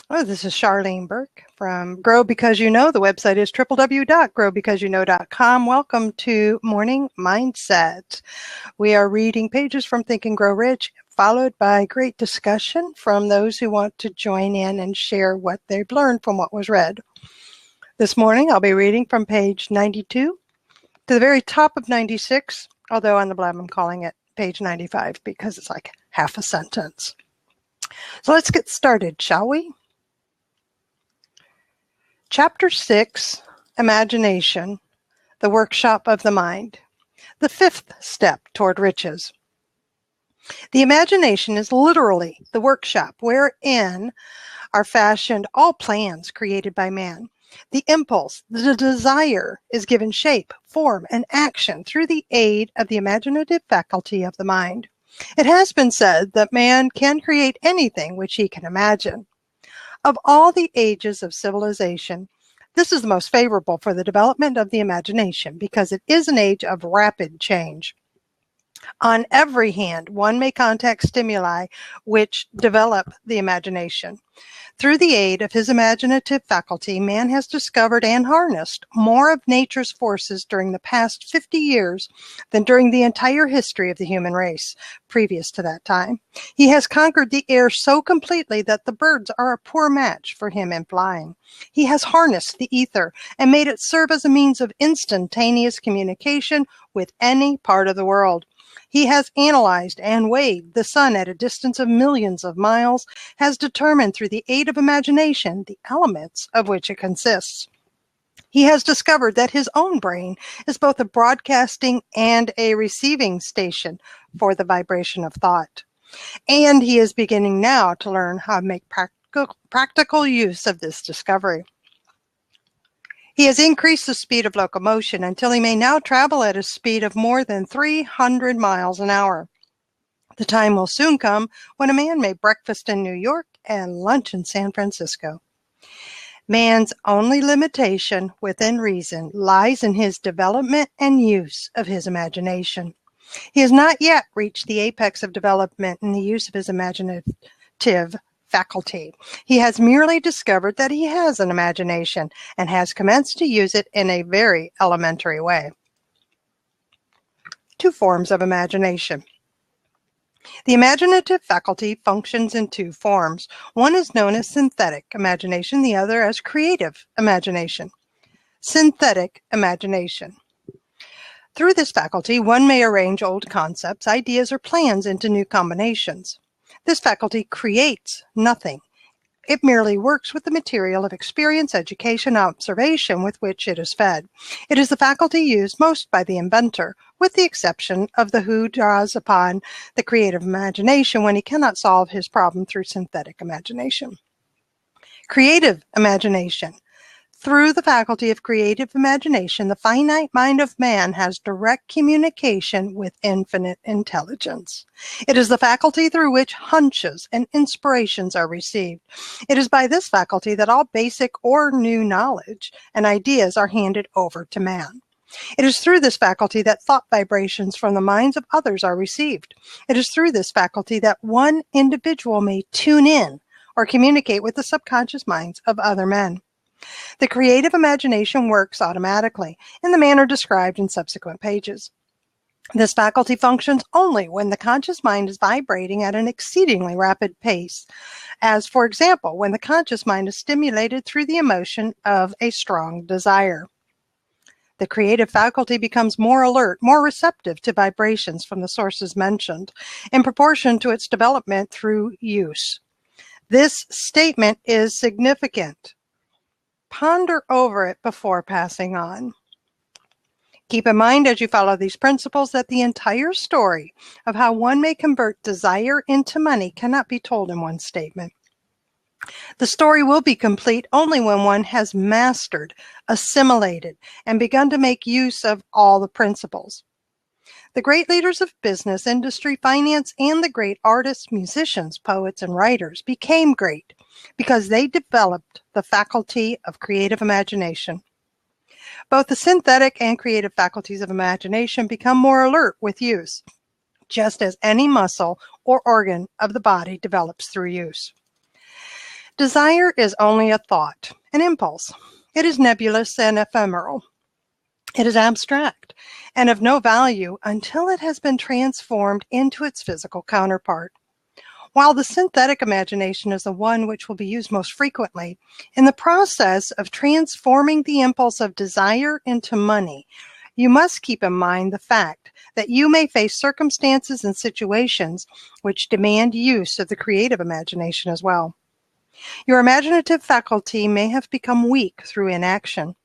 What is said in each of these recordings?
Oh, this is Charlene Burke from Grow Because You Know. The website is www.growbecauseyouknow.com. Welcome to Morning Mindset. We are reading pages from Think and Grow Rich, followed by great discussion from those who want to join in and share what they've learned from what was read. This morning, I'll be reading from page 92 to the very top of 96, although on the blab I'm calling it page 95 because it's like half a sentence. So let's get started, shall we? Chapter 6, Imagination, the Workshop of the Mind, the fifth step toward riches. The imagination is literally the workshop wherein are fashioned all plans created by man. The impulse, the desire, is given shape, form, and action through the aid of the imaginative faculty of the mind. It has been said that man can create anything which he can imagine. Of all the ages of civilization, this is the most favorable for the development of the imagination because it is an age of rapid change. On every hand, one may contact stimuli which develop the imagination. Through the aid of his imaginative faculty, man has discovered and harnessed more of nature's forces during the past 50 years than during the entire history of the human race previous to that time. He has conquered the air so completely that the birds are a poor match for him in flying. He has harnessed the ether and made it serve as a means of instantaneous communication with any part of the world. He has analyzed and weighed the sun at a distance of millions of miles, has determined through the aid of imagination the elements of which it consists. He has discovered that his own brain is both a broadcasting and a receiving station for the vibration of thought. And he is beginning now to learn how to make practical use of this discovery. He has increased the speed of locomotion until he may now travel at a speed of more than 300 miles an hour. The time will soon come when a man may breakfast in New York and lunch in San Francisco. Man's only limitation within reason lies in his development and use of his imagination. He has not yet reached the apex of development in the use of his imaginative faculty. He has merely discovered that he has an imagination and has commenced to use it in a very elementary way. Two forms of imagination. The imaginative faculty functions in two forms. One is known as synthetic imagination, the other as creative imagination. Synthetic imagination. Through this faculty, one may arrange old concepts, ideas, or plans into new combinations. This faculty creates nothing. It merely works with the material of experience, education, observation with which it is fed. It is the faculty used most by the inventor, with the exception of the who draws upon the creative imagination when he cannot solve his problem through synthetic imagination. Creative imagination. Through the faculty of creative imagination, the finite mind of man has direct communication with infinite intelligence. It is the faculty through which hunches and inspirations are received. It is by this faculty that all basic or new knowledge and ideas are handed over to man. It is through this faculty that thought vibrations from the minds of others are received. It is through this faculty that one individual may tune in or communicate with the subconscious minds of other men. The creative imagination works automatically in the manner described in subsequent pages. This faculty functions only when the conscious mind is vibrating at an exceedingly rapid pace, as, for example, when the conscious mind is stimulated through the emotion of a strong desire. The creative faculty becomes more alert, more receptive to vibrations from the sources mentioned, in proportion to its development through use. This statement is significant. Ponder over it before passing on. Keep in mind as you follow these principles that the entire story of how one may convert desire into money cannot be told in one statement. The story will be complete only when one has mastered, assimilated, and begun to make use of all the principles. The great leaders of business, industry, finance, and the great artists, musicians, poets, and writers became great because they developed the faculty of creative imagination. Both the synthetic and creative faculties of imagination become more alert with use, just as any muscle or organ of the body develops through use. Desire is only a thought, an impulse. It is nebulous and ephemeral. It is abstract and of no value until it has been transformed into its physical counterpart. While the synthetic imagination is the one which will be used most frequently, in the process of transforming the impulse of desire into money, you must keep in mind the fact that you may face circumstances and situations which demand use of the creative imagination as well. Your imaginative faculty may have become weak through inaction.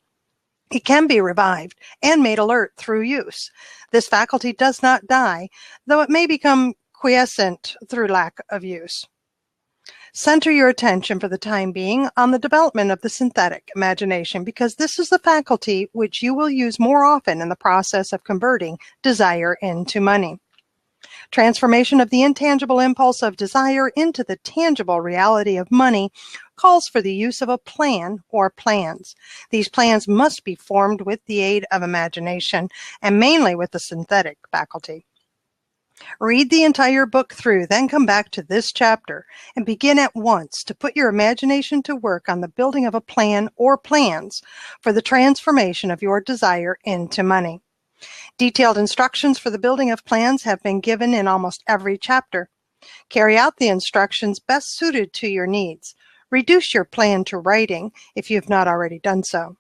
It can be revived and made alert through use. This faculty does not die, though it may become quiescent through lack of use. Center your attention for the time being on the development of the synthetic imagination, because this is the faculty which you will use more often in the process of converting desire into money. Transformation of the intangible impulse of desire into the tangible reality of money calls for the use of a plan or plans. These plans must be formed with the aid of imagination and mainly with the synthetic faculty. Read the entire book through, then come back to this chapter and begin at once to put your imagination to work on the building of a plan or plans for the transformation of your desire into money. Detailed instructions for the building of plans have been given in almost every chapter. Carry out the instructions best suited to your needs. Reduce your plan to writing if you have not already done so.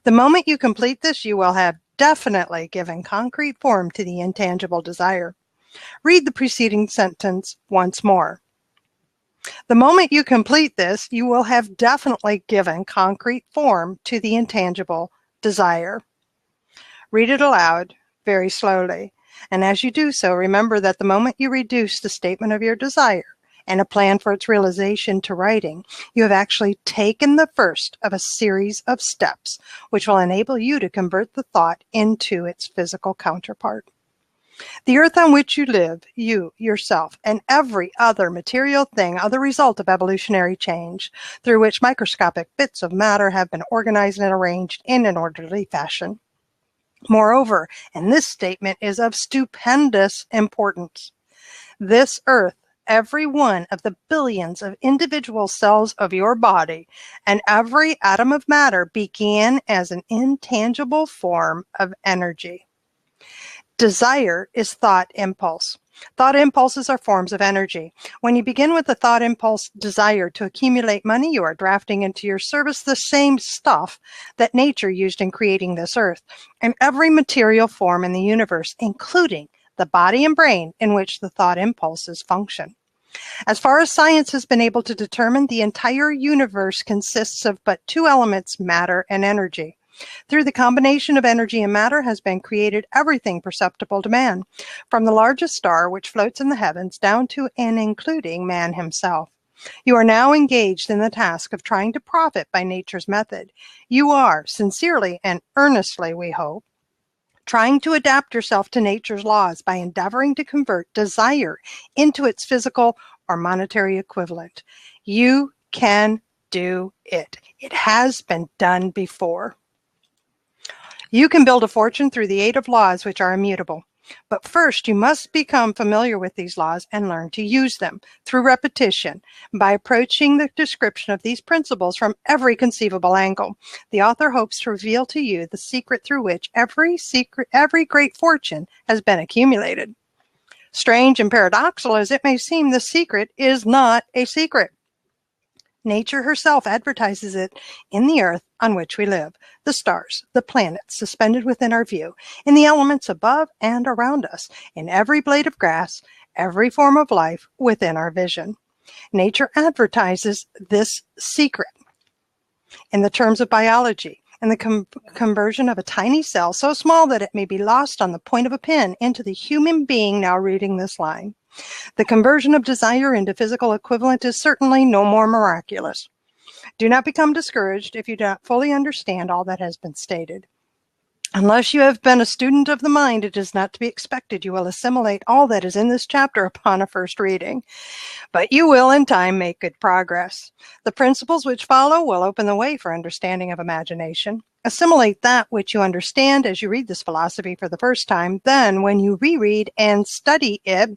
The moment you complete this, you will have definitely given concrete form to the intangible desire. Read the preceding sentence once more. The moment you complete this, you will have definitely given concrete form to the intangible desire. Read it aloud very slowly, and as you do so, remember that the moment you reduce the statement of your desire and a plan for its realization to writing, you have actually taken the first of a series of steps which will enable you to convert the thought into its physical counterpart. The earth on which you live, you, yourself, and every other material thing are the result of evolutionary change, through which microscopic bits of matter have been organized and arranged in an orderly fashion. Moreover, and this statement is of stupendous importance, this earth, every one of the billions of individual cells of your body, and every atom of matter began as an intangible form of energy. Desire is thought impulse. Thought impulses are forms of energy. When you begin with the thought impulse desire to accumulate money, you are drafting into your service the same stuff that nature used in creating this earth and every material form in the universe, including the body and brain in which the thought impulses function. As far as science has been able to determine, the entire universe consists of but two elements, matter and energy. Through the combination of energy and matter has been created everything perceptible to man, from the largest star which floats in the heavens down to and including man himself. You are now engaged in the task of trying to profit by nature's method. You are, sincerely and earnestly, we hope, trying to adapt yourself to nature's laws by endeavoring to convert desire into its physical or monetary equivalent. You can do it. It has been done before. You can build a fortune through the aid of laws which are immutable. But first, you must become familiar with these laws and learn to use them through repetition. By approaching the description of these principles from every conceivable angle, the author hopes to reveal to you the secret through which every great fortune has been accumulated. Strange and paradoxical as it may seem, the secret is not a secret. Nature herself advertises it in the earth on which we live, the stars, the planets suspended within our view, in the elements above and around us, in every blade of grass, every form of life within our vision. Nature advertises this secret in the terms of biology, and the conversion of a tiny cell so small that it may be lost on the point of a pin into the human being now reading this line. The conversion of desire into physical equivalent is certainly no more miraculous. Do not become discouraged if you do not fully understand all that has been stated. Unless you have been a student of the mind, it is not to be expected you will assimilate all that is in this chapter upon a first reading, but you will in time make good progress. The principles which follow will open the way for understanding of imagination. Assimilate that which you understand as you read this philosophy for the first time. Then, when you reread and study it,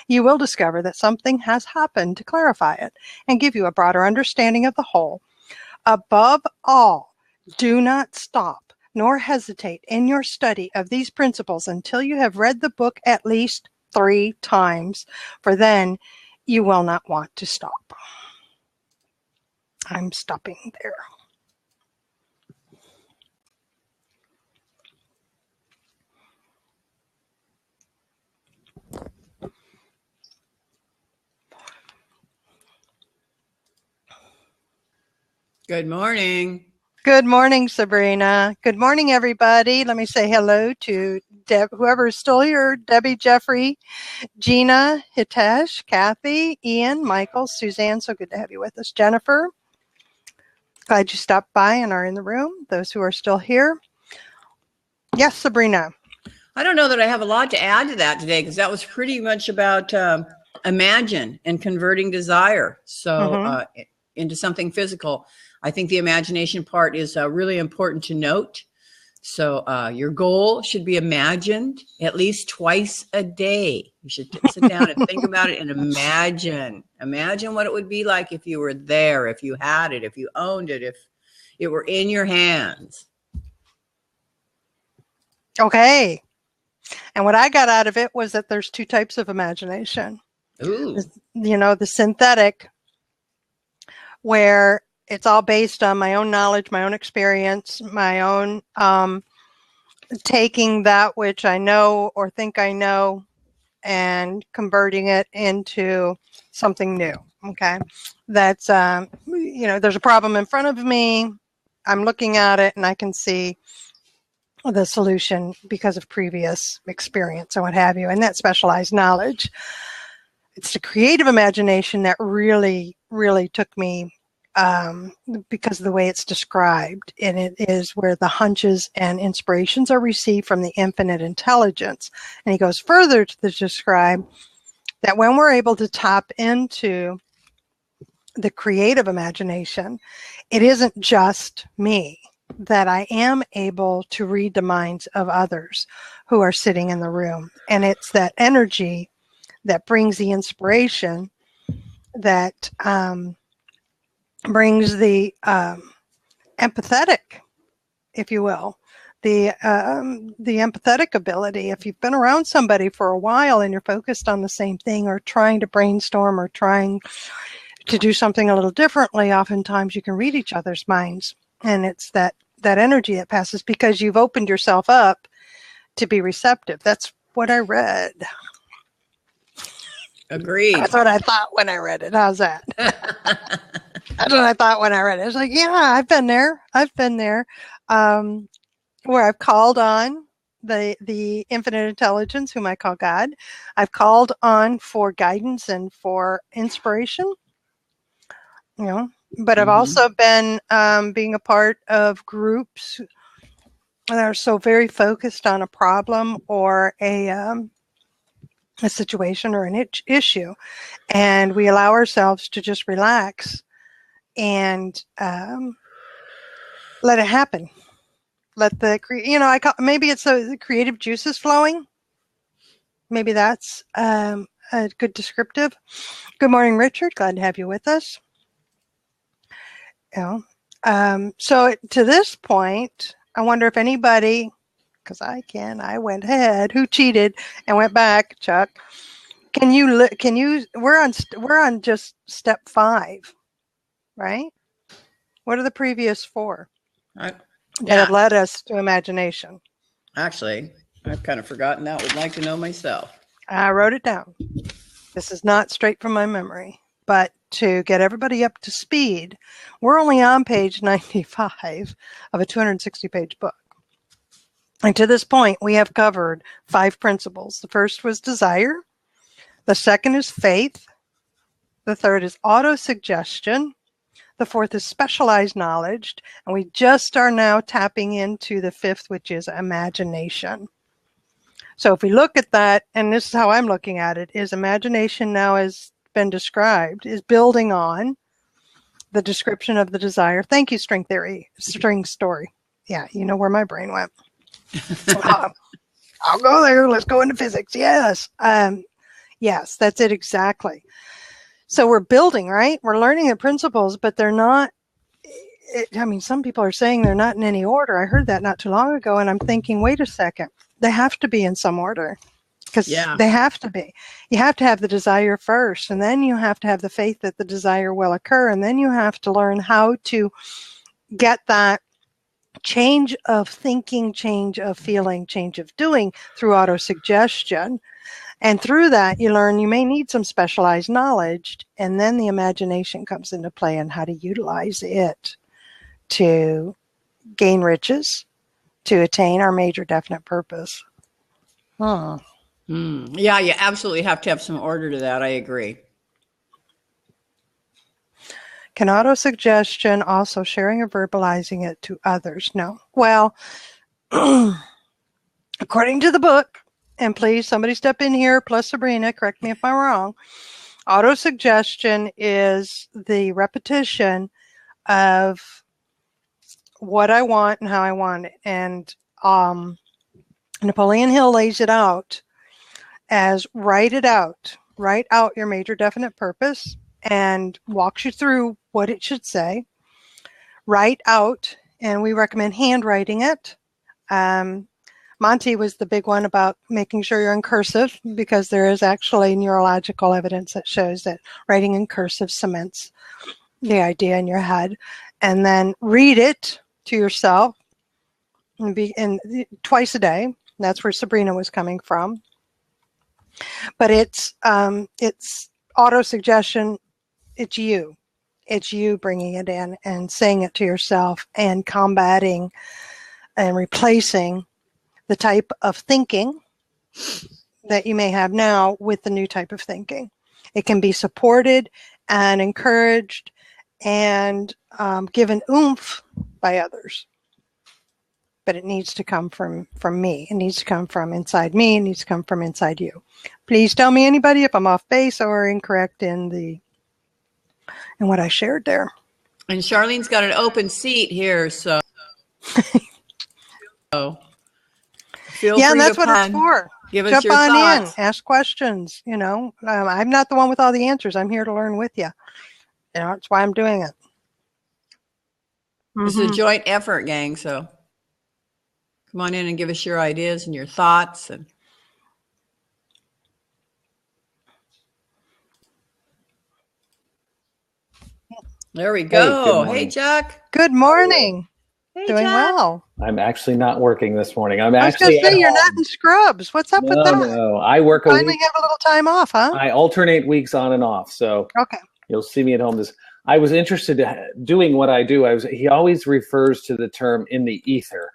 you will discover that something has happened to clarify it and give you a broader understanding of the whole. Above all, do not stop nor hesitate in your study of these principles until you have read the book at least 3 times, for then you will not want to stop. I'm stopping there. Good morning. Good morning, Sabrina. Good morning, everybody. Let me say hello to whoever is still here, Debbie, Jeffrey, Gina, Hitesh, Kathy, Ian, Michael, Suzanne. So good to have you with us. Jennifer, glad you stopped by and are in the room. Those who are still here. Yes, Sabrina. I don't know that I have a lot to add to that today, because that was pretty much about imagine and converting desire into something physical. I think the imagination part is really important to note. So your goal should be imagined at least twice a day. You should sit down and think about it and imagine. Imagine what it would be like if you were there, if you had it, if you owned it, if it were in your hands. Okay. And what I got out of it was that there's 2 types of imagination. Ooh. You know, the synthetic, where it's all based on my own knowledge, my own experience, my own taking that which I know or think I know and converting it into something new. Okay. That's, you know, there's a problem in front of me. I'm looking at it and I can see the solution because of previous experience and what have you, and that specialized knowledge. It's the creative imagination that really, really took me because of the way it's described, and it is where the hunches and inspirations are received from the infinite intelligence. And he goes further to describe that when we're able to tap into the creative imagination, it isn't just me, that I am able to read the minds of others who are sitting in the room. And it's that energy that brings the inspiration, that brings the empathetic, if you will, the empathetic ability. If you've been around somebody for a while and you're focused on the same thing or trying to brainstorm or trying to do something a little differently, oftentimes you can read each other's minds. And it's that energy that passes because you've opened yourself up to be receptive. That's what I read. Agreed. That's what I thought when I read it. How's that? That's what I thought when I read it. It's like, yeah, I've been there. Where I've called on the infinite intelligence, whom I call God. I've called on for guidance and for inspiration, you know, but I've also been being a part of groups that are so very focused on a problem or a situation or an issue, and we allow ourselves to just relax and let it happen. Let the maybe it's the creative juices flowing. Maybe that's a good descriptive. Good morning, Richard. Glad to have you with us. You know, so to this point, I wonder if anybody, because I went ahead. Who cheated and went back? Chuck, can you? We're on just step 5, right? What are the previous 4 that have led us to imagination? Actually, I've kind of forgotten that. Would like to know myself. I wrote it down. This is not straight from my memory, but to get everybody up to speed, we're only on page 95 of a 260-page book. And to this point, we have covered 5 principles. The first was desire. The second is faith. The third is autosuggestion. The fourth is specialized knowledge. And we just are now tapping into the fifth, which is imagination. So if we look at that, and this is how I'm looking at it, is imagination now has been described, is building on the description of the desire. Thank you, string story. Yeah, you know where my brain went. I'll go there. Let's go into physics. Yes. Yes, that's it exactly. So we're building, right? We're learning the principles, but they're not, some people are saying they're not in any order. I heard that not too long ago, and I'm thinking, wait a second. They have to be in some order, because they have to be. You have to have the desire first, and then you have to have the faith that the desire will occur, and then you have to learn how to get that change of thinking, change of feeling, change of doing through autosuggestion. And through that, you learn you may need some specialized knowledge, and then the imagination comes into play and how to utilize it to gain riches, to attain our major definite purpose. Yeah, you absolutely have to have some order to that. I agree. Can autosuggestion, also sharing or verbalizing it to others? No. Well, according to the book, and please, somebody step in here, plus Sabrina, correct me if I'm wrong, autosuggestion is the repetition of what I want and how I want it. And Napoleon Hill lays it out as write out your major definite purpose, and walks you through what it should say. Write out, and we recommend handwriting it. Monty was the big one about making sure you're in cursive, because there is actually neurological evidence that shows that writing in cursive cements the idea in your head. And then read it to yourself and twice a day. That's where Sabrina was coming from. But it's autosuggestion. It's you. It's you bringing it in and saying it to yourself and combating and replacing the type of thinking that you may have now with the new type of thinking. It can be supported and encouraged and given oomph by others. But it needs to come from me. It needs to come from inside me. It needs to come from inside you. Please tell me, anybody, if I'm off base or incorrect in what I shared there. And Charlene's got an open seat here, so feel free and that's to what it's for. Give us Jump your on thoughts. in, ask questions. I'm not the one with all the answers. I'm here to learn with you. That's why I'm doing it. This is a joint effort, gang. So come on in and give us your ideas and your thoughts. And there we go. Hey, Chuck. Good morning. Hey, Doing Chuck. well. I'm actually not working this morning. I was going to say, you're not in scrubs. What's up with that? No, I work a week. Finally have a little time off, huh? I alternate weeks on and off. So okay, you'll see me at home. I was interested in doing what I do. He always refers to the term in the ether.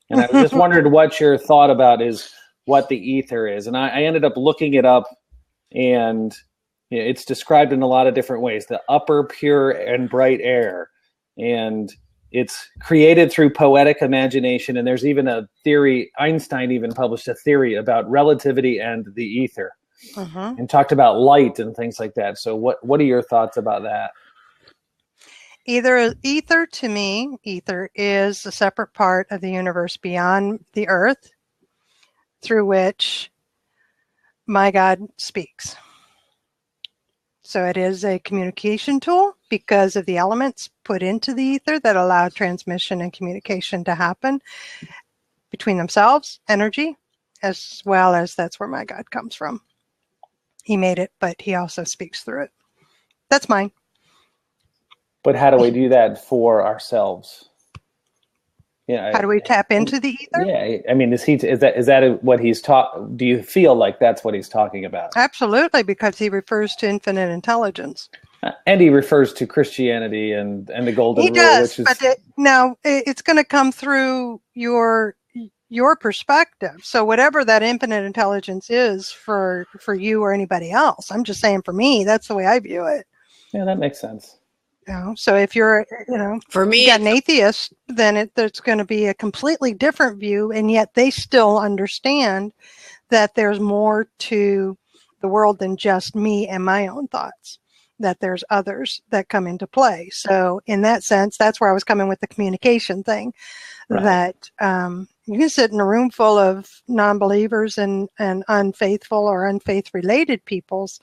And I just wondered what your thought about is what the ether is. And I ended up looking it up, and it's described in a lot of different ways. The upper, pure, and bright air. And it's created through poetic imagination. And there's even a theory, Einstein even published a theory about relativity and the ether, and talked about light and things like that. So what are your thoughts about that? Ether to me, ether is a separate part of the universe beyond the earth through which my God speaks. So it is a communication tool because of the elements put into the ether that allow transmission and communication to happen between themselves, energy, as well as that's where my God comes from. He made it, but he also speaks through it. That's mine. But how do we do that for ourselves? How do we tap into the ether? Yeah, I mean, is that what he's taught? Do you feel like that's what he's talking about? Absolutely, because he refers to infinite intelligence, and he refers to Christianity and the golden rule. He does, which is... but now it's going to come through your perspective. So whatever that infinite intelligence is for you or anybody else, I'm just saying for me, that's the way I view it. Yeah, that makes sense. So if you're, for me, you got an atheist, then there's going to be a completely different view, and yet they still understand that there's more to the world than just me and my own thoughts, that there's others that come into play. So in that sense, that's where I was coming with the communication thing, right. That you can sit in a room full of non-believers and unfaithful or unfaith-related peoples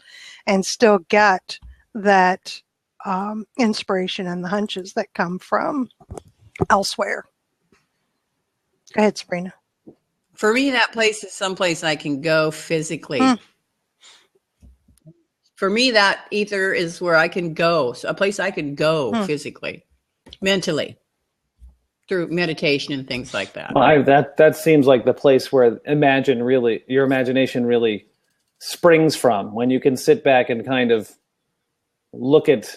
and still get that inspiration and the hunches that come from elsewhere. Go ahead, Sabrina. For me, that place is someplace I can go physically. For me, that ether is where I can go, so a place I can go physically, mentally, through meditation and things like that. Well, that seems like the place where your imagination really springs from, when you can sit back and kind of look at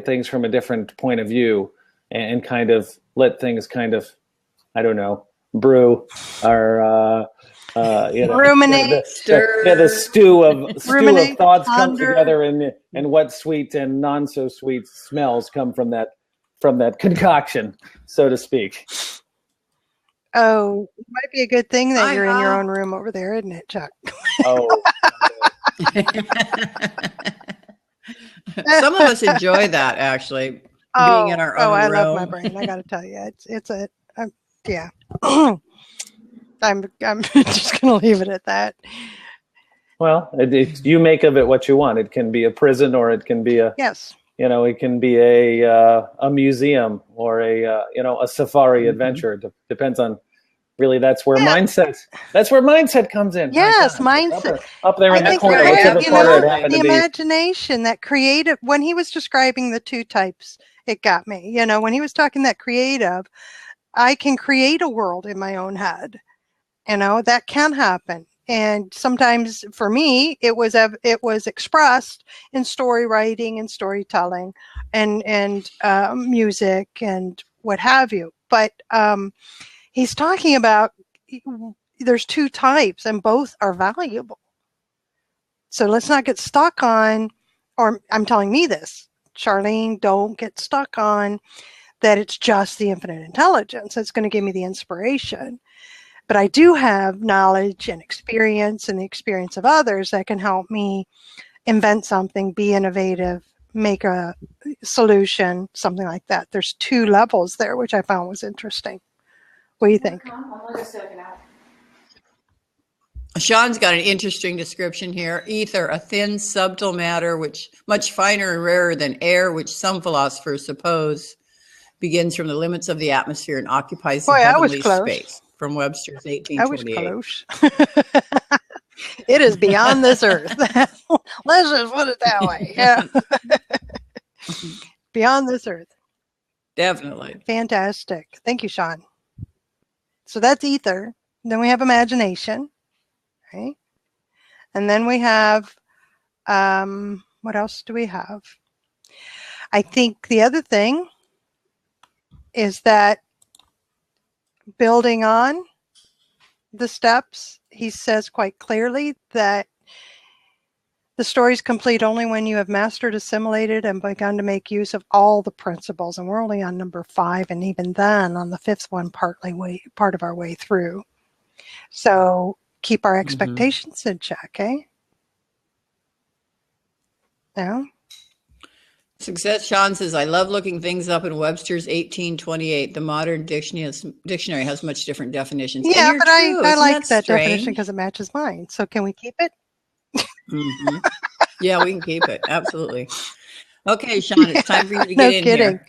things from a different point of view and kind of let things kind of, I don't know, brew or ruminate, the stew of thoughts come together, and what sweet and non so sweet smells come from that concoction, so to speak. Oh, it might be a good thing that you're in your own room over there, isn't it, Chuck? Oh. Some of us enjoy that, actually, being in our own room. I love my brain. I got to tell you, yeah. I'm just going to leave it at that. Well, you make of it what you want. It can be a prison, or it can be it can be a museum, or a safari adventure. Depends on, really, that's where mindset comes in. Yes, mindset. Up there in that corner, the imagination, that creative. When he was describing the two types, it got me. When he was talking that creative, I can create a world in my own head. That can happen. And sometimes for me, it was expressed in story writing and storytelling and music and what have you. But he's talking about there's two types, and both are valuable. So let's not get stuck on, or I'm telling me this, Charlene, don't get stuck on that it's just the infinite intelligence that's going to give me the inspiration. But I do have knowledge and experience and the experience of others that can help me invent something, be innovative, make a solution, something like that. There's two levels there, which I found was interesting. What do you think? Sean's got an interesting description here. Ether, a thin, subtle matter, which much finer and rarer than air, which some philosophers suppose begins from the limits of the atmosphere and occupies the heavenly space. From Webster's 1828. I was close. It is beyond this earth. Let's just put it that way. Yeah. Beyond this earth. Definitely. Fantastic. Thank you, Sean. So that's ether. Then we have imagination. Right? And then we have, what else do we have? I think the other thing is that building on the steps, he says quite clearly that the story is complete only when you have mastered, assimilated, and begun to make use of all the principles. And we're only on number 5, and even then on the 5th one, part of our way through. So keep our expectations in check, eh? Yeah. Success. Sean says, I love looking things up in Webster's 1828. The modern dictionary has much different definitions. Yeah, but I like that definition because it matches mine. So can we keep it? Yeah, we can keep it. Absolutely. Okay, Sean, it's time for you to get in here.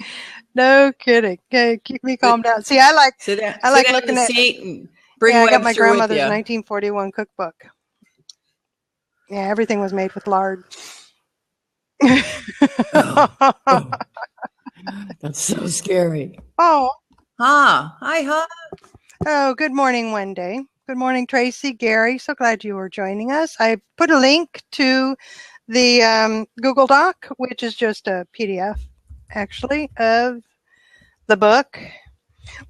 No kidding. Okay, keep me calm down. See, I like looking at seat and bring Webster I got my grandmother's with you. 1941 cookbook. Yeah, everything was made with lard. That's so scary. Oh. Hi. Oh, good morning, Wendy. Good morning, Tracy, Gary. So glad you were joining us. I put a link to the Google Doc, which is just a PDF, actually, of the book.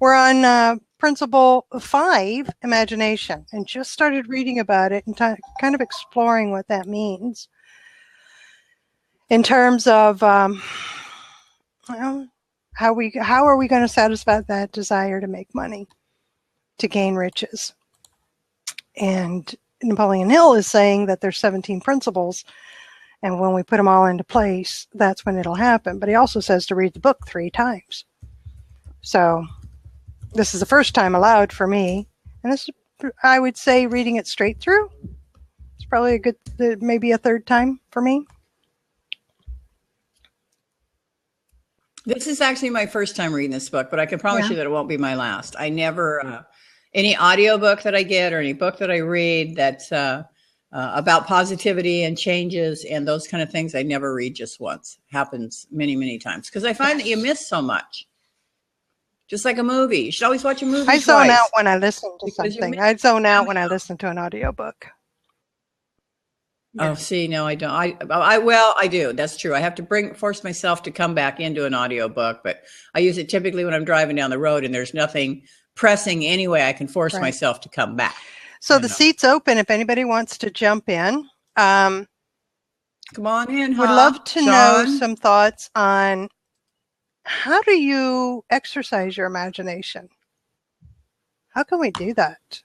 We're on Principle 5, Imagination, and just started reading about it and kind of exploring what that means in terms of Well, how are we going to satisfy that desire to make money, to gain riches? And Napoleon Hill is saying that there's 17 principles, and when we put them all into place, that's when it'll happen. But he also says to read the book 3 times. So this is the first time aloud for me, and this, I would say, reading it straight through, it's probably a good, maybe a 3rd time for me. This is actually my first time reading this book, but I can promise you that it won't be my last. I never, any audiobook that I get or any book that I read that's about positivity and changes and those kind of things, I never read just once. Happens many, many times because I find that you miss so much. Just like a movie. You should always watch a movie I zone out when I listen to something. I zone out when I listen to an audiobook. Oh, see, no, I don't. I do. That's true. I have to force myself to come back into an audiobook, but I use it typically when I'm driving down the road and there's nothing pressing anyway. I can force myself to come back. So the seat's open if anybody wants to jump in. Come on in. Would love to know some thoughts on how do you exercise your imagination? How can we do that?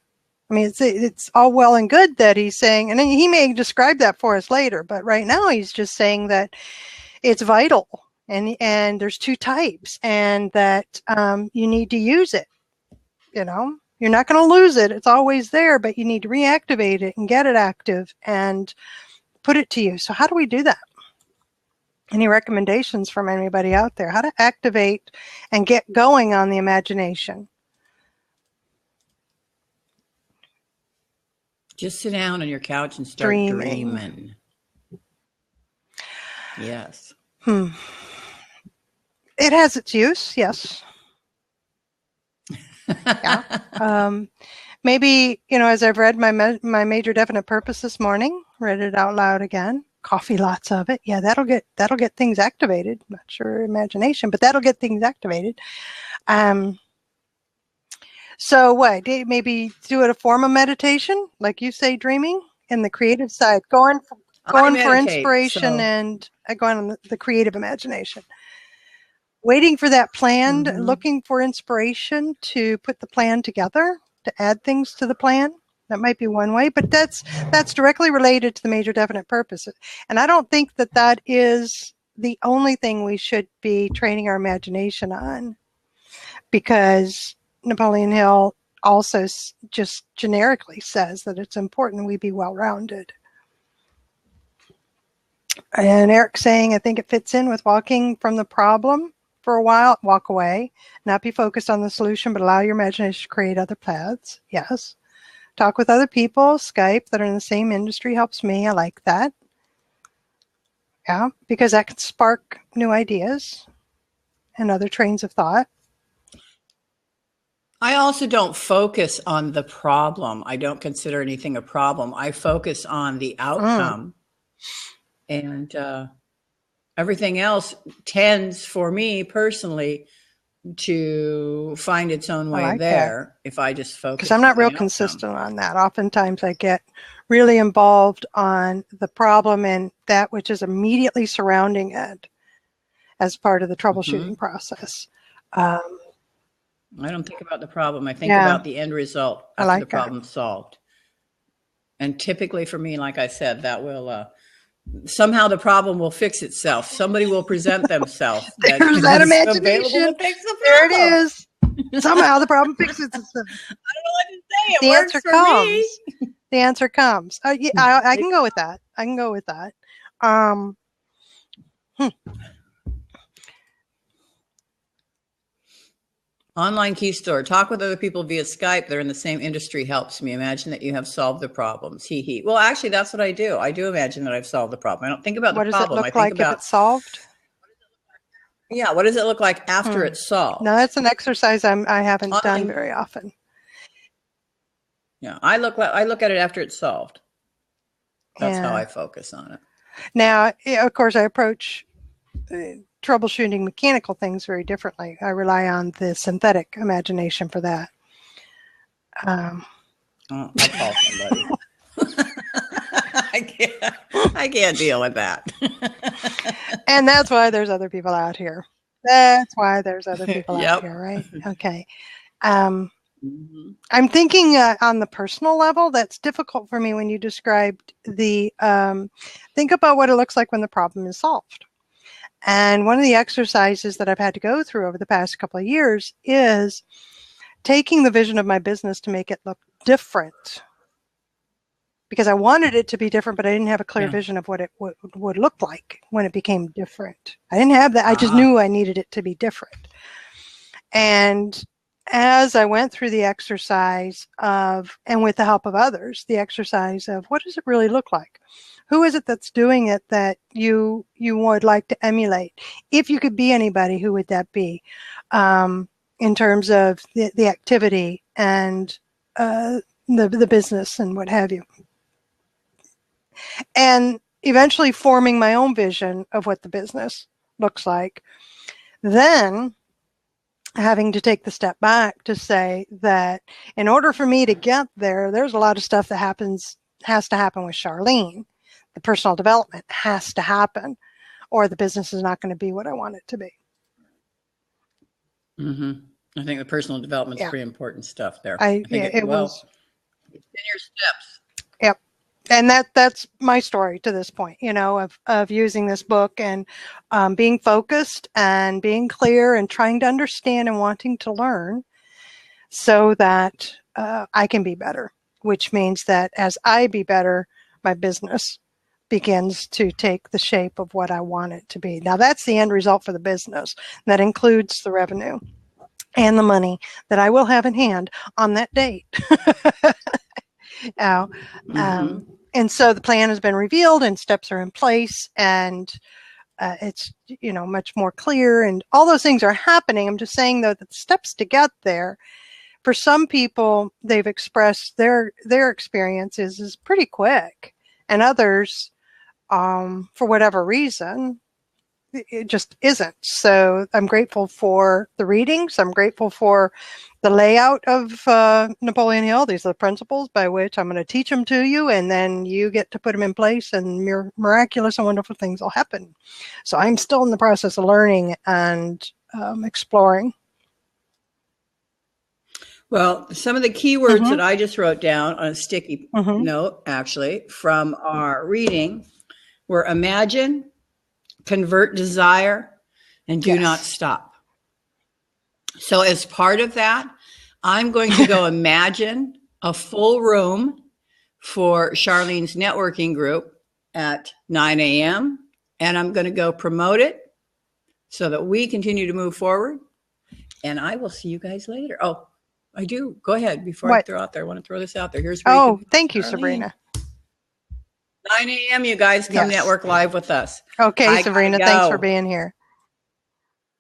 I mean, it's all well and good that he's saying, and then he may describe that for us later, but right now he's just saying that it's vital, and there's 2 types, and that you need to use it. You know, you're not going to lose it. It's always there, but you need to reactivate it and get it active and put it to use. So how do we do that? Any recommendations from anybody out there? How to activate and get going on the imagination? Just sit down on your couch and start dreaming. Yes. It has its use, yes. Yeah. Maybe, as I've read my major definite purpose this morning, read it out loud again, coffee lots of it. Yeah, that'll get things activated. Not sure imagination, but that'll get things activated. So what? Maybe do it a form of meditation, like you say, dreaming, in the creative side, going for inspiration and going on the creative imagination. Waiting for that plan, looking for inspiration to put the plan together, to add things to the plan. That might be one way, but that's directly related to the major definite purpose. And I don't think that is the only thing we should be training our imagination on, because Napoleon Hill also just generically says that it's important we be well-rounded. And Eric's saying, I think it fits in with walking from the problem for a while, walk away, not be focused on the solution, but allow your imagination to create other paths. Yes. Talk with other people, Skype, that are in the same industry helps me. I like that. Yeah, because that can spark new ideas and other trains of thought. I also don't focus on the problem. I don't consider anything a problem. I focus on the outcome. And everything else tends, for me personally, to find its own way there if I just focus. Because I'm not real consistent on that. Oftentimes I get really involved on the problem and that which is immediately surrounding it as part of the troubleshooting process. I don't think about the problem. I think about the end result after the problem's solved. And typically for me, like I said, that will somehow the problem will fix itself. Somebody will present themselves. There's that imagination. There it is. Somehow the problem fixes itself. I don't know what to say. It works for me. The answer comes. I can go with that. I can go with that. Online key store. Talk with other people via Skype. They're in the same industry helps me. Imagine that you have solved the problems. He. Well, actually, that's what I do. I do imagine that I've solved the problem. I don't think about the problem. What does it look like if it's solved? Yeah. What does it look like after it's solved? No, that's an exercise I haven't done very often. Yeah, I look at it after it's solved. That's how I focus on it. Now, of course, I approach troubleshooting mechanical things very differently. I rely on the synthetic imagination for that. I'll call somebody. I can't deal with that. And that's why there's other people out here. That's why there's other people out Yep. here, right? Okay. I'm thinking on the personal level, that's difficult for me when you described the, think about what it looks like when the problem is solved. And one of the exercises that I've had to go through over the past couple of years is taking the vision of my business to make it look different. Because I wanted it to be different, but I didn't have a clear vision of what it would look like when it became different. I didn't have that. I just knew I needed it to be different. And as I went through the exercise of, and with the help of others, the exercise of what does it really look like? Who is it that's doing it that you would like to emulate? If you could be anybody, who would that be? In terms of the activity and the business and what have you. And eventually forming my own vision of what the business looks like. Then having to take the step back to say that in order for me to get there, there's a lot of stuff that has to happen with Charlene. The personal development has to happen, or the business is not going to be what I want it to be. I think the personal development is pretty important stuff there. I think it was. It's in your steps. Yep. And that's my story to this point, of using this book and being focused and being clear and trying to understand and wanting to learn so that I can be better, which means that as I be better, my business begins to take the shape of what I want it to be. Now, that's the end result for the business. That includes the revenue and the money that I will have in hand on that date. Now, and so the plan has been revealed and steps are in place, and it's much more clear, and all those things are happening. I'm just saying, though, that the steps to get there, for some people, they've expressed their experiences is pretty quick, and others, for whatever reason, it just isn't. So I'm grateful for the readings. I'm grateful for the layout of Napoleon Hill. These are the principles by which I'm going to teach them to you, and then you get to put them in place, and miraculous and wonderful things will happen. So I'm still in the process of learning and exploring. Well, some of the keywords that I just wrote down on a sticky note, actually, from our reading were imagine, convert desire, and do not stop. So as part of that, I'm going to go imagine a full room for Charlene's networking group at 9 a.m. And I'm going to go promote it so that we continue to move forward. And I will see you guys later. Oh, I do. Go ahead. Before I throw out there, I want to throw this out there. Here's where thank you, Sabrina. 9 a.m. You guys come network live with us. Okay, Sabrina, thanks for being here.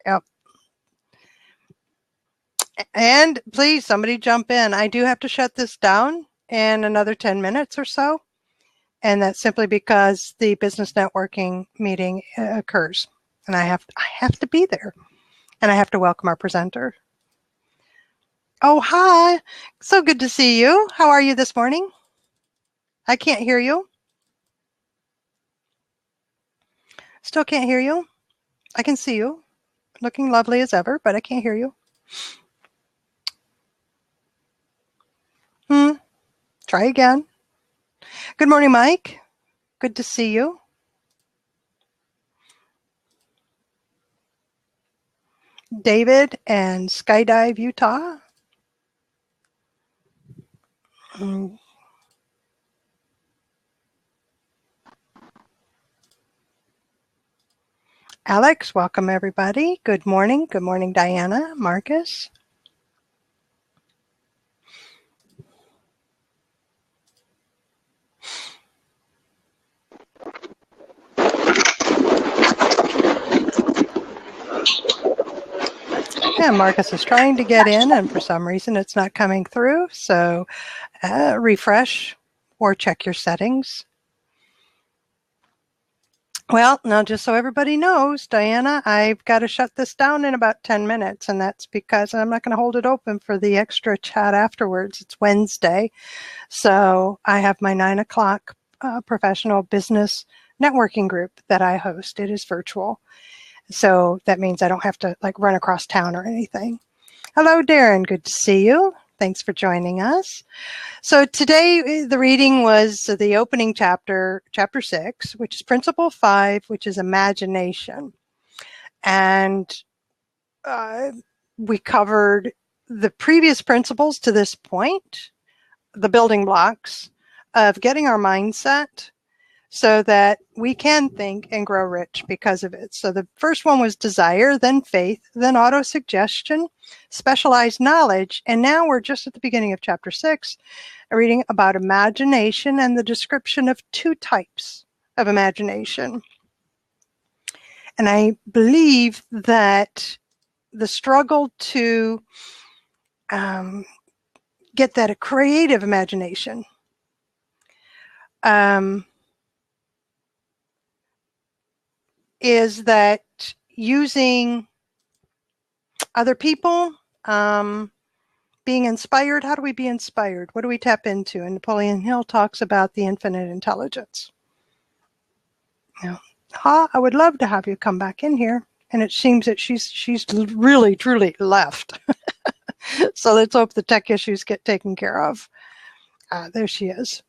Yep. And please, somebody jump in. I do have to shut this down in another 10 minutes or so. And that's simply because the business networking meeting occurs. And I have to be there. And I have to welcome our presenter. Oh, hi. So good to see you. How are you this morning? I can't hear you. Still can't hear you. I can see you. Looking lovely as ever, but I can't hear you. Try again. Good morning, Mike. Good to see you. David and Skydive, Utah. Alex, welcome everybody. Good morning. Good morning, Diana, Marcus. Yeah, Marcus is trying to get in, and for some reason it's not coming through. So refresh or check your settings. Well, now just so everybody knows, Diana, I've got to shut this down in about 10 minutes, and that's because I'm not going to hold it open for the extra chat afterwards. It's Wednesday, so I have my 9 o'clock professional business networking group that I host. It is virtual. So that means I don't have to like run across town or anything. Hello, Darren. Good to see you. Thanks for joining us. So today the reading was the opening chapter, chapter 6, which is principle 5, which is imagination. And we covered the previous principles to this point, the building blocks of getting our mindset so that we can think and grow rich because of it. So the first one was desire, then faith, then autosuggestion, specialized knowledge, and now we're just at the beginning of chapter 6, reading about imagination and the description of 2 types of imagination. And I believe that the struggle to get that a creative imagination is that using other people, being inspired. How do we be inspired? What do we tap into? And Napoleon Hill talks about the infinite intelligence. I would love to have you come back in here. And it seems that she's really, truly left. So let's hope the tech issues get taken care of. There she is.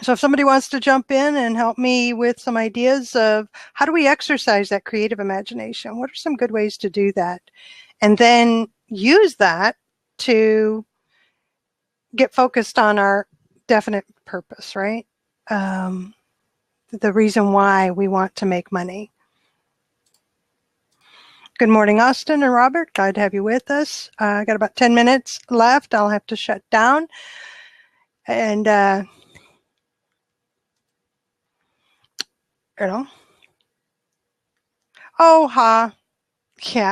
So if somebody wants to jump in and help me with some ideas of how do we exercise that creative imagination? What are some good ways to do that? And then use that to get focused on our definite purpose, right? The reason why we want to make money. Good morning, Austin and Robert. Glad to have you with us. I got about 10 minutes left. I'll have to shut down. And, yeah,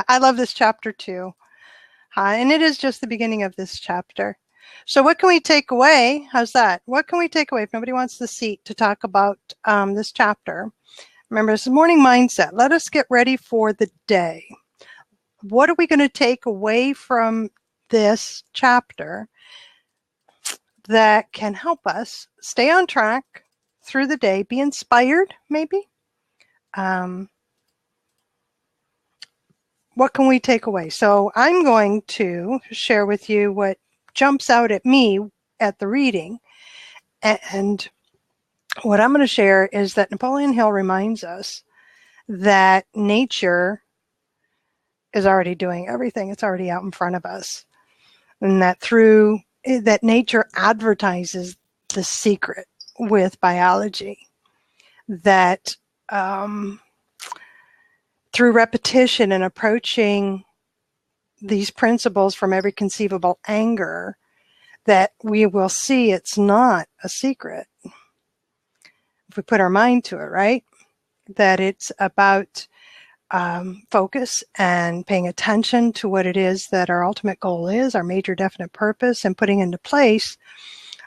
I love this chapter too. And it is just the beginning of this chapter. So what can we take away? How's that? What can we take away if nobody wants the seat to talk about this chapter? Remember, this is morning mindset. Let us get ready for the day. What are we going to take away from this chapter that can help us stay on track through the day, be inspired maybe? What can we take away? So I'm going to share with you what jumps out at me at the reading. And what I'm going to share is that Napoleon Hill reminds us that nature is already doing everything. It's already out in front of us. And that through that nature advertises the secret with biology. That through repetition and approaching these principles from every conceivable angle, that we will see it's not a secret. If we put our mind to it, right? That it's about focus and paying attention to what it is that our ultimate goal is, our major definite purpose, and putting into place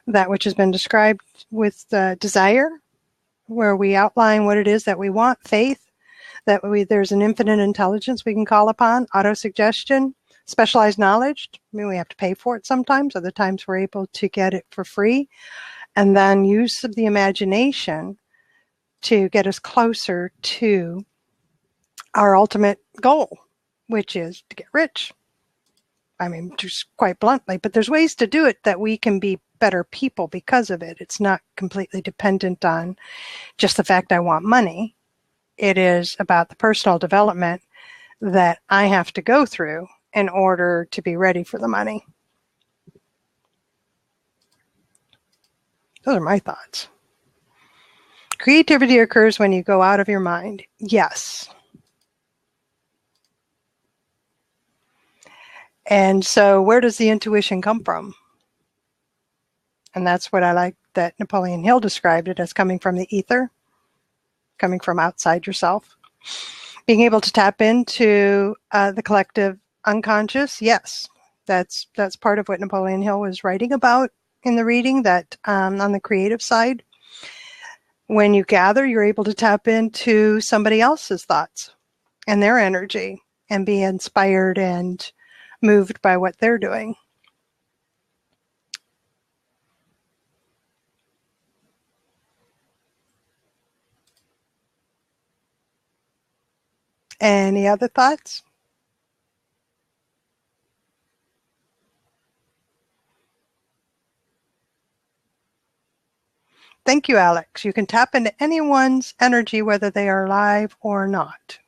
that which has been described with desire, where we outline what it is that we want, faith, that there's an infinite intelligence we can call upon, autosuggestion, specialized knowledge. I mean, we have to pay for it sometimes, other times we're able to get it for free, and then use of the imagination to get us closer to our ultimate goal, which is to get rich. I mean, just quite bluntly, but there's ways to do it that we can be better people because of it. It's not completely dependent on just the fact I want money. It is about the personal development that I have to go through in order to be ready for the money. Those are my thoughts. Creativity occurs when you go out of your mind. Yes. And so where does the intuition come from? And that's what I like that Napoleon Hill described it as, coming from the ether, coming from outside yourself. Being able to tap into the collective unconscious, yes, that's part of what Napoleon Hill was writing about in the reading, that on the creative side, when you gather, you're able to tap into somebody else's thoughts and their energy and be inspired and moved by what they're doing. Any other thoughts? Thank you, Alex. You can tap into anyone's energy, whether they are alive or not.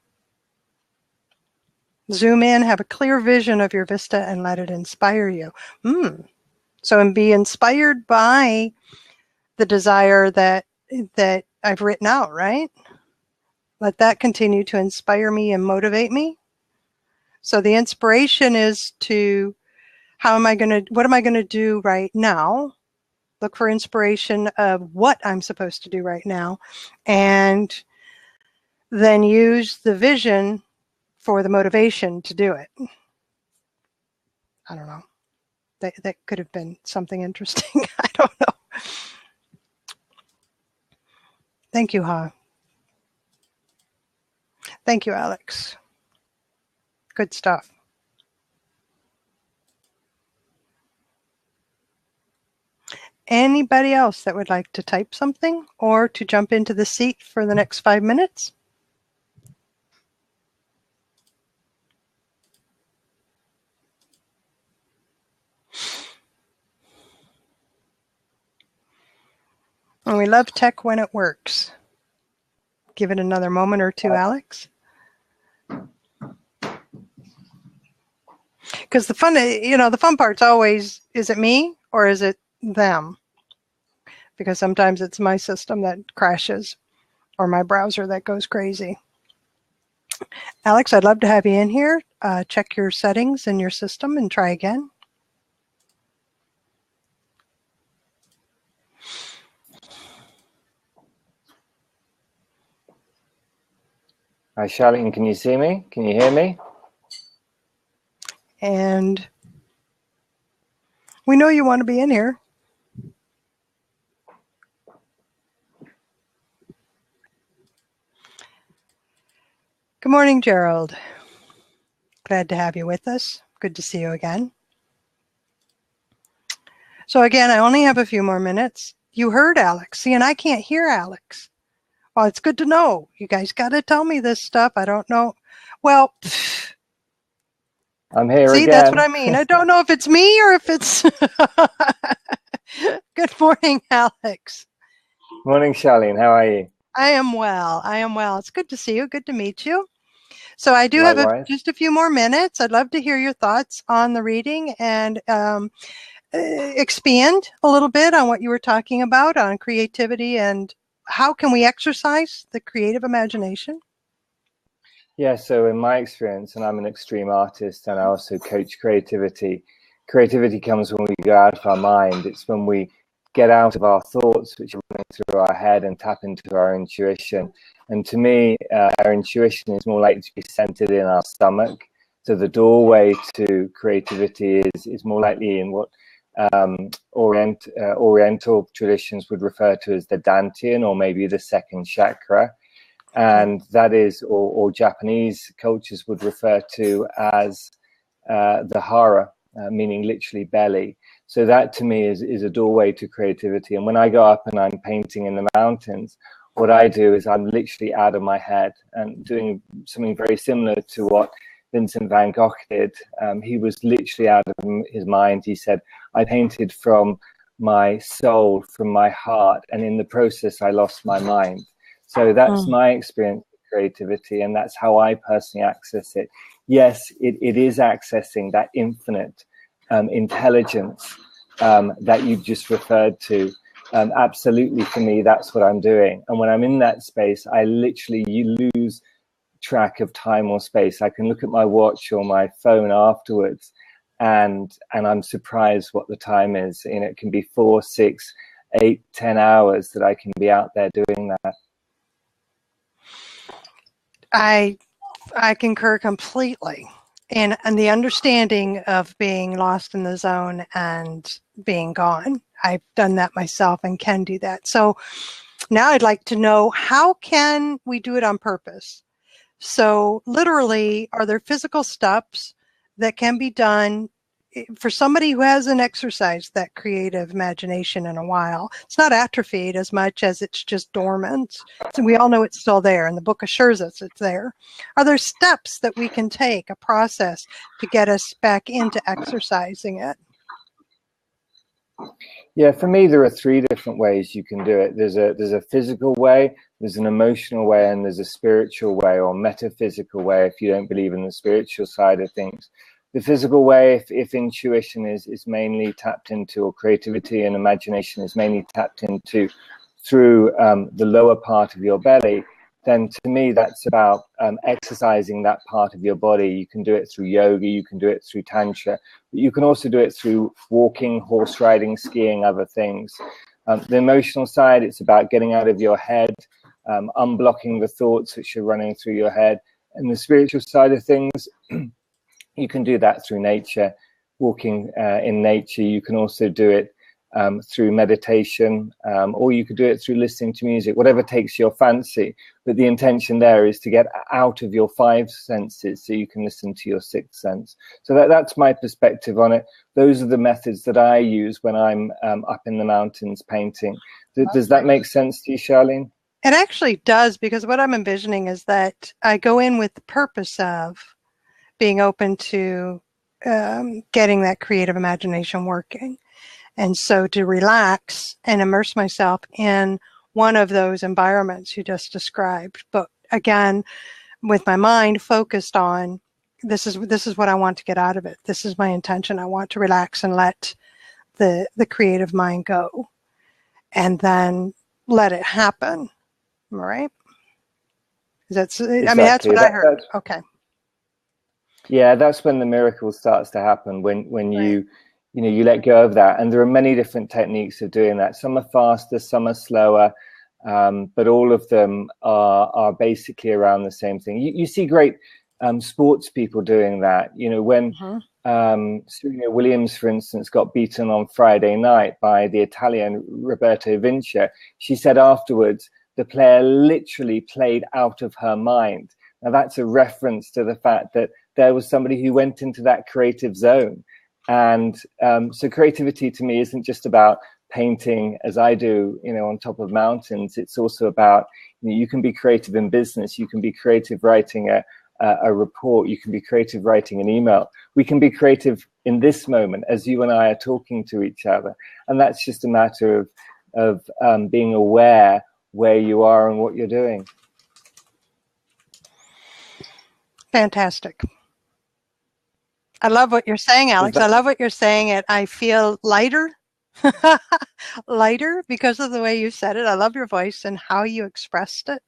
Zoom in, have a clear vision of your vista, and let it inspire you. So, and be inspired by the desire that I've written out, right? Let that continue to inspire me and motivate me. So the inspiration is to, what am I going to do right now? Look for inspiration of what I'm supposed to do right now, and then use the vision for the motivation to do it. I don't know. That could have been something interesting. I don't know. Thank you, Ha. Thank you, Alex. Good stuff. Anybody else that would like to type something or to jump into the seat for the next 5 minutes? And we love tech when it works. Give it another moment or two, Alex. Because the fun part's always, is it me or is it them? Because sometimes it's my system that crashes or my browser that goes crazy. Alex, I'd love to have you in here. Check your settings in your system and try again. Hi, Charlene, can you see me? Can you hear me? And we know you want to be in here. Good morning, Gerald. Glad to have you with us. Good to see you again. So again, I only have a few more minutes. You heard Alex. See, and I can't hear Alex. Well, it's good to know. You guys got to tell me this stuff. I don't know. Well, I'm here see, again. that's what I mean. I don't know if it's me or if it's... Good morning, Alex. Morning, Charlene. How are you? I am well. I am well. It's good to see you. Good to meet you. So I do Likewise. have just a few more minutes. I'd love to hear your thoughts on the reading and expand a little bit on what you were talking about on creativity and how can we exercise the creative imagination? Yeah, so in my experience, and I'm an extreme artist and I also coach creativity. Creativity comes when we go out of our mind. It's when we get out of our thoughts, which are running through our head, and tap into our intuition. And to me, our intuition is more likely to be centered in our stomach. So the doorway to creativity is more likely in what Oriental traditions would refer to as the Dantian, or maybe the second chakra. And that is, or Japanese cultures would refer to as the hara, meaning literally belly. So that to me is a doorway to creativity. And when I go up and I'm painting in the mountains, what I do is I'm literally out of my head and doing something very similar to what Vincent van Gogh did. He was literally out of his mind. He said, I painted from my soul, from my heart, and in the process I lost my mind. So that's my experience with creativity, and that's how I personally access it. Yes, it is accessing that infinite intelligence that you just referred to. Absolutely, for me, that's what I'm doing. And when I'm in that space, you lose track of time or space. I can look at my watch or my phone afterwards, and I'm surprised what the time is. And it can be 4, 6, 8, 10 hours that I can be out there doing that. I concur completely. And the understanding of being lost in the zone and being gone. I've done that myself and can do that. So now I'd like to know, how can we do it on purpose? So literally, are there physical steps that can be done for somebody who hasn't exercised that creative imagination in a while, it's not atrophied as much as it's just dormant. So we all know it's still there, and the book assures us it's there. Are there steps that we can take, a process to get us back into exercising it? Yeah, for me, there are 3 different ways you can do it. There's a physical way, there's an emotional way, and there's a spiritual way or metaphysical way if you don't believe in the spiritual side of things. The physical way, if intuition is mainly tapped into, or creativity and imagination is mainly tapped into through the lower part of your belly, then to me that's about exercising that part of your body. You can do it through yoga, you can do it through tantra, but you can also do it through walking, horse riding, skiing, other things. The emotional side, it's about getting out of your head, unblocking the thoughts which are running through your head. And the spiritual side of things, you can do that through nature, walking in nature. You can also do it through meditation, or you could do it through listening to music, whatever takes your fancy. But the intention there is to get out of your 5 senses so you can listen to your 6th sense. So that's my perspective on it. Those are the methods that I use when I'm up in the mountains painting. Does that make sense to you, Charlene? It actually does, because what I'm envisioning is that I go in with the purpose of being open to getting that creative imagination working. And so to relax and immerse myself in one of those environments you just described, but again, with my mind focused on this is what I want to get out of it. This is my intention. I want to relax and let the creative mind go, and then let it happen. All right? Exactly. I mean, that's what I heard. Okay. Yeah, that's when the miracle starts to happen, when you let go of that. And there are many different techniques of doing that. Some are faster, some are slower, but all of them are basically around the same thing. You see great sports people doing that. When Serena Williams, for instance, got beaten on Friday night by the Italian Roberto Vinci, she said afterwards, the player literally played out of her mind. Now, that's a reference to the fact that there was somebody who went into that creative zone. And so creativity to me isn't just about painting as I do, on top of mountains. It's also about, you can be creative in business. You can be creative writing a report. You can be creative writing an email. We can be creative in this moment as you and I are talking to each other. And that's just a matter of being aware where you are and what you're doing. Fantastic. I love what you're saying, Alex. I love what you're saying. I feel lighter, lighter because of the way you said it. I love your voice and how you expressed it.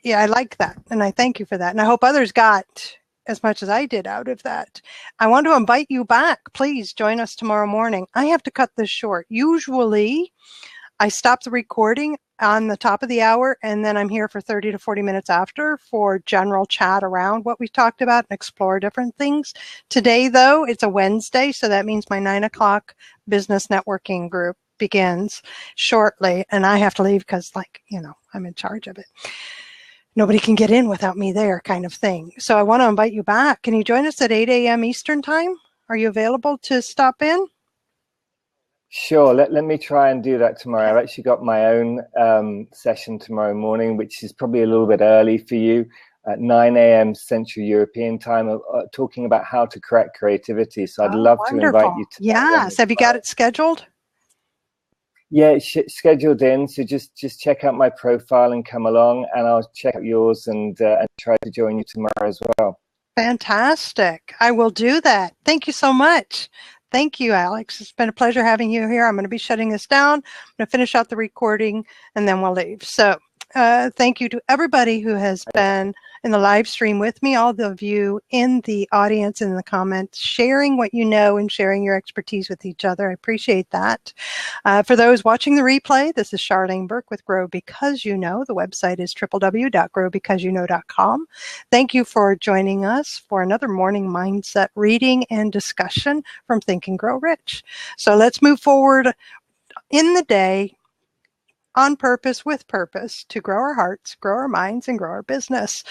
Yeah, I like that. And I thank you for that. And I hope others got as much as I did out of that. I want to invite you back. Please join us tomorrow morning. I have to cut this short. Usually I stop the recording on the top of the hour, and then I'm here for 30 to 40 minutes after for general chat around what we talked about and explore different things. Today, though, it's a Wednesday, so that means my 9 o'clock business networking group begins shortly, and I have to leave because, I'm in charge of it. Nobody can get in without me there, kind of thing. So I want to invite you back. Can you join us at 8 a.m. Eastern Time? Are you available to stop in? Sure. Let me try and do that tomorrow. I've actually got my own session tomorrow morning, which is probably a little bit early for you, at 9 a.m. Central European Time, talking about how to crack creativity. So I'd love to invite you to. Yes. Have you got it scheduled? Yeah, it's scheduled in. So just check out my profile and come along, and I'll check out yours and try to join you tomorrow as well. Fantastic. I will do that. Thank you so much. Thank you, Alex. It's been a pleasure having you here. I'm going to be shutting this down. I'm going to finish out the recording, and then we'll leave. So thank you to everybody who has been in the live stream with me, all of you in the audience, in the comments, sharing what you know and sharing your expertise with each other. I appreciate that. For those watching the replay, this is Charlene Burke with Grow Because You Know. The website is www.growbecauseyouknow.com. Thank you for joining us for another morning mindset reading and discussion from Think and Grow Rich. So let's move forward in the day on purpose, with purpose, to grow our hearts, grow our minds, and grow our business.